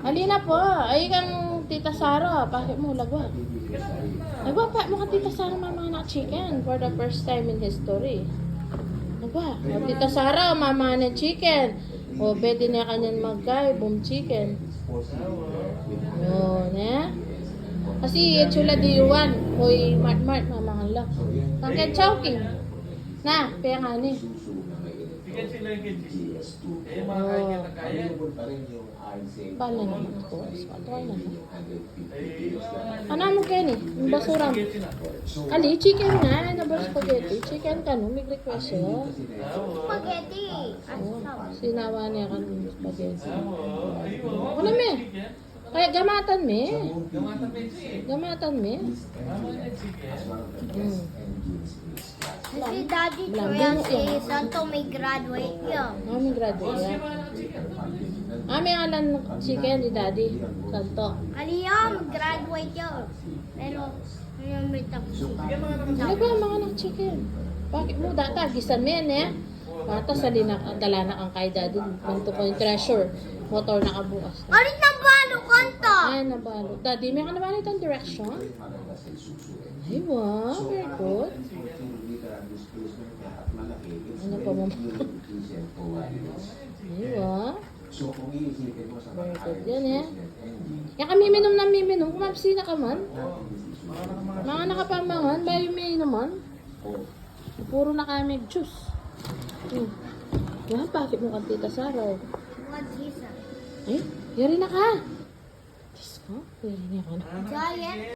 Halina po. Ay kang Tita Sara. Bakit mo lagwa? Lagwa pa mo ka Tita Sara mama na chicken for the first time in history. Lagwa. O, Tita Sara, mama na chicken. O, pwede na kanyan magkay. Boom chicken. Yun, eh. Kasi chula di yuwan. Hoy, mart mama hala. Tangkad chowking. Na, kaya nga ni. Bigyan sila yung GS2. Eh, mga kaya na kaya. Bala naman ako. Try na. Ano mo kayo ni? Yung basura mo. Ali, chicken nga. Nabar spaghetti. Chicken ka no? May request siya. Spaghetti. Oh, sinawa niya ka ng spaghetti. Wala me. Kaya gamatan me. Gamatan me. Si Daddy Lambing Kuya, si Santo may graduate yun. Oh, may graduate yan. May alan chicken ni Daddy. Santo. Aliyo, mag-graduate yun. Pero, ngayon may tapos. Ano ba ang mga chicken? Bakit mo data? Gisan mo yan eh. Bata sa dala na ang kay Daddy. Ganito ko yung treasure. Motor na kabukas. Alit na balo kanto! Ay, nabalo. Daddy, may ka naman itong direction? Ay, wow. Very good. Ano pa mo? Ay, wow. Very good. Yan eh. Yan kami minom na miminom. Kumapsina ka man. Mga nakapamangan. Bayo may naman. Puro na kami juice. Yan, bakit mo kang Tita Sara? What is that? Ay, yari na ka. Diyos ko, yari na ka na. Giant